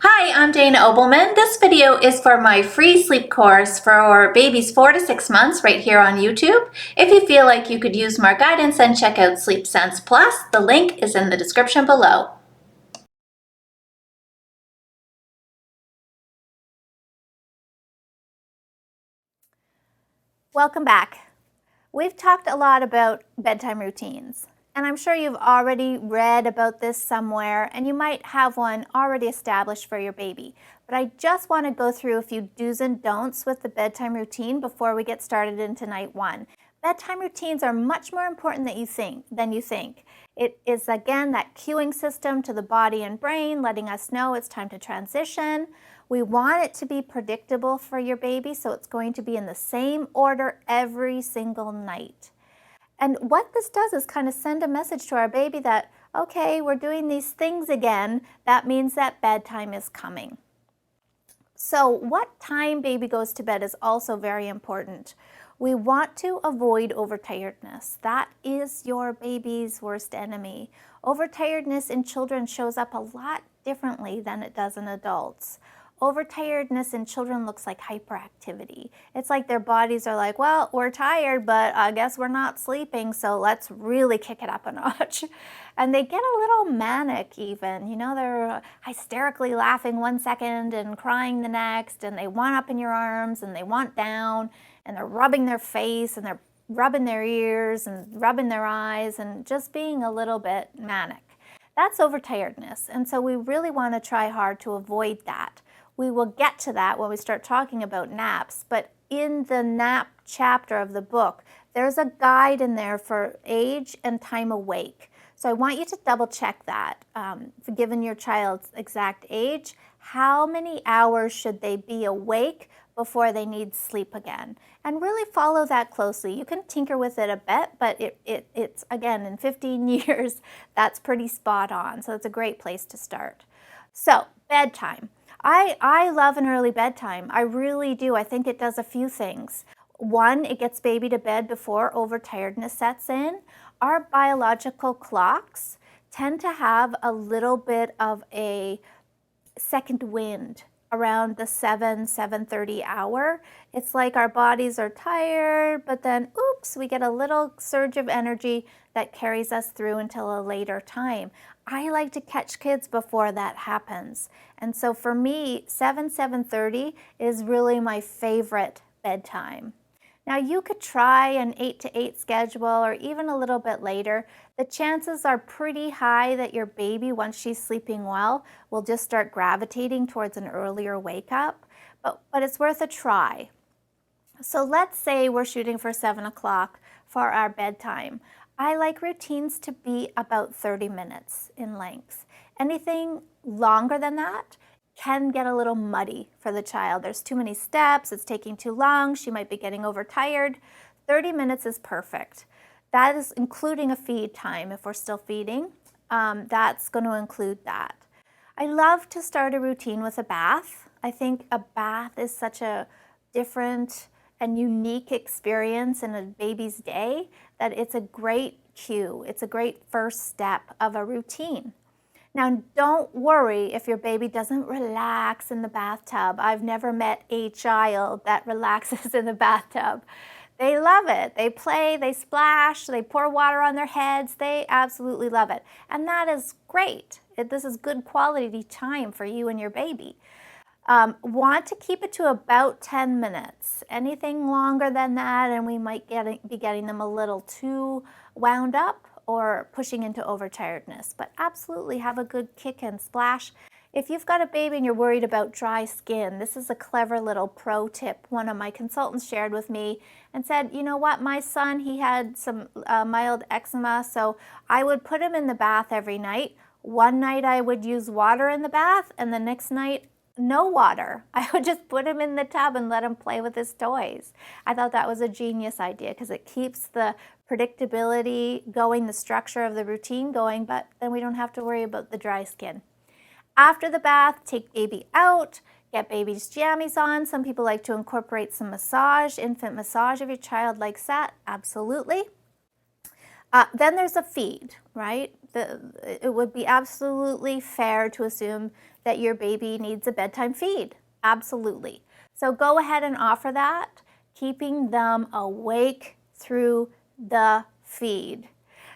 Hi, I'm Dana Obleman. This video is for my free sleep course for babies 4 to 6 months right here on YouTube. If you feel like you could use more guidance, then check out Sleep Sense Plus. The link is in the description below. Welcome back. We've talked a lot about bedtime routines, and I'm sure you've already read about this somewhere, and you might have one already established for your baby. But I just want to go through a few do's and don'ts with the bedtime routine before we get started into night one. Bedtime routines are much more important than you think. It is, again, that cueing system to the body and brain, letting us know it's time to transition. We want it to be predictable for your baby, so it's going to be in the same order every single night. And what this does is kind of send a message to our baby that, okay, we're doing these things again. That means that bedtime is coming. So what time baby goes to bed is also very important. We want to avoid overtiredness. That is your baby's worst enemy. Overtiredness in children shows up a lot differently than it does in adults. Overtiredness in children looks like hyperactivity. It's like their bodies are like, well, we're tired, but I guess we're not sleeping, so let's really kick it up a notch. And they get a little manic even. You know, they're hysterically laughing one second and crying the next, and they want up in your arms and they want down, and they're rubbing their face and they're rubbing their ears and rubbing their eyes and just being a little bit manic. That's overtiredness, and so we really want to try hard to avoid that. We will get to that when we start talking about naps, but in the nap chapter of the book, there's a guide in there for age and time awake. So I want you to double check that. Given your child's exact age, how many hours should they be awake before they need sleep again? And really follow that closely. You can tinker with it a bit, but it's again, in 15 years, that's pretty spot on. So it's a great place to start. So bedtime. I love an early bedtime. I really do. I think it does a few things. One, it gets baby to bed before overtiredness sets in. Our biological clocks tend to have a little bit of a second wind around the 7:30 hour. It's like our bodies are tired, but then, oops, we get a little surge of energy that carries us through until a later time. I like to catch kids before that happens. And so for me, 7:30 is really my favorite bedtime. Now you could try an 8 to 8 schedule or even a little bit later. The chances are pretty high that your baby, once she's sleeping well, will just start gravitating towards an earlier wake up, but it's worth a try. So let's say we're shooting for 7 o'clock for our bedtime. I like routines to be about 30 minutes in length. Anything longer than that can get a little muddy for the child. There's too many steps, it's taking too long, she might be getting overtired. 30 minutes is perfect. That is including a feed time if we're still feeding. That's going to include that. I love to start a routine with a bath. I think a bath is such a different and unique experience in a baby's day that it's a great cue. It's a great first step of a routine. Now, don't worry if your baby doesn't relax in the bathtub. I've never met a child that relaxes in the bathtub. They love it. They play, they splash, they pour water on their heads. They absolutely love it. And that is great. This is good quality time for you and your baby. Want to keep it to about 10 minutes. Anything longer than that, and we might be getting them a little too wound up or pushing into overtiredness. But absolutely have a good kick and splash. If you've got a baby and you're worried about dry skin, this is a clever little pro tip one of my consultants shared with me and said, you know what, my son, he had some mild eczema, so I would put him in the bath every night. One night I would use water in the bath, and the next night no water. I would just put him in the tub and let him play with his toys. I thought that was a genius idea because it keeps the predictability going, the structure of the routine going, but then we don't have to worry about the dry skin. After the bath, take baby out, get baby's jammies on. Some people like to incorporate some massage, infant massage if your child likes that, absolutely. Then there's a feed, right? It would be absolutely fair to assume that your baby needs a bedtime feed. Absolutely. So go ahead and offer that, keeping them awake through the feed.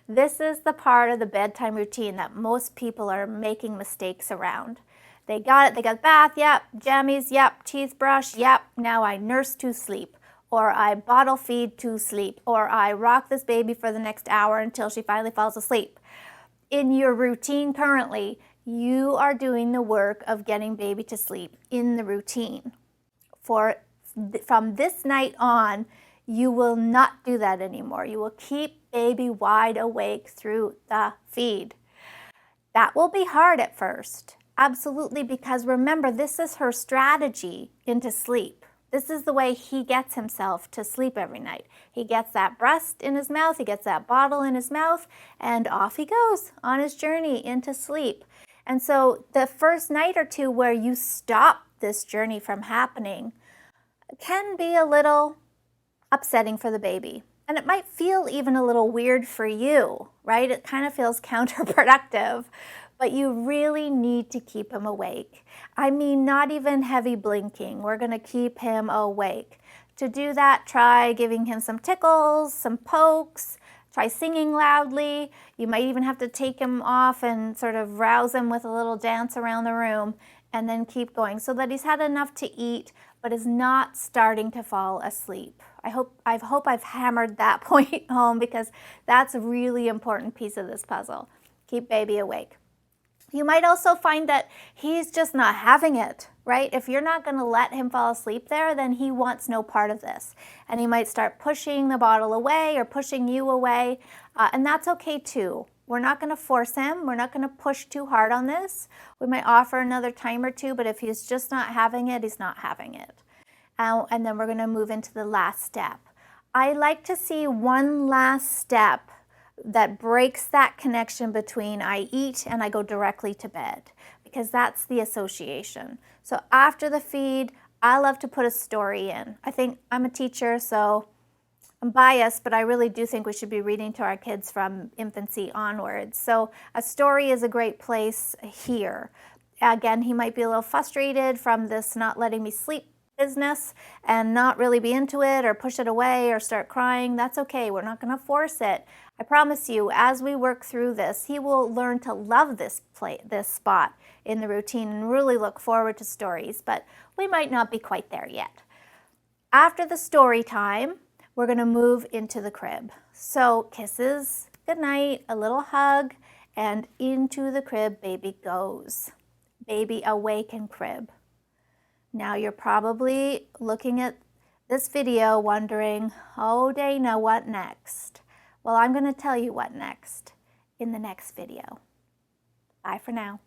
This is the part of the bedtime routine that most people are making mistakes around. They got it, they got bath, yep, jammies, yep, teeth brush, yep, now I nurse to sleep, or I bottle feed to sleep, or I rock this baby for the next hour until she finally falls asleep. In your routine currently, you are doing the work of getting baby to sleep in the routine. From this night on, you will not do that anymore. You will keep baby wide awake through the feed. That will be hard at first, absolutely, because remember, this is her strategy into sleep. This is the way he gets himself to sleep every night. He gets that breast in his mouth, he gets that bottle in his mouth, and off he goes on his journey into sleep. And so the first night or two where you stop this journey from happening can be a little upsetting for the baby. And it might feel even a little weird for you, right? It kind of feels counterproductive, but you really need to keep him awake. I mean, not even heavy blinking. We're going to keep him awake. To do that, try giving him some tickles, some pokes, try singing loudly. You might even have to take him off and sort of rouse him with a little dance around the room, and then keep going so that he's had enough to eat but is not starting to fall asleep. I hope I've hammered that point home, because that's a really important piece of this puzzle. Keep baby awake. You might also find that he's just not having it, right? If you're not going to let him fall asleep there, then he wants no part of this. And he might start pushing the bottle away or pushing you away, and that's okay too. We're not going to force him. We're not going to push too hard on this. We might offer another time or two, but if he's just not having it, he's not having it. And then we're going to move into the last step. I like to see one last step that breaks that connection between I eat and I go directly to bed, because that's the association. So after the feed, I love to put a story in. I think I'm a teacher, so I'm biased, but I really do think we should be reading to our kids from infancy onwards. So a story is a great place here. Again, he might be a little frustrated from this not letting me sleep business and not really be into it or push it away or start crying. That's okay. We're not going to force it. I promise you, as we work through this, he will learn to love this spot in the routine and really look forward to stories, but we might not be quite there yet. After the story time, we're going to move into the crib. So kisses, good night, a little hug, and into the crib baby goes. Baby awake in crib. Now you're probably looking at this video wondering, oh Dana, what next? Well, I'm going to tell you what next in the next video. Bye for now.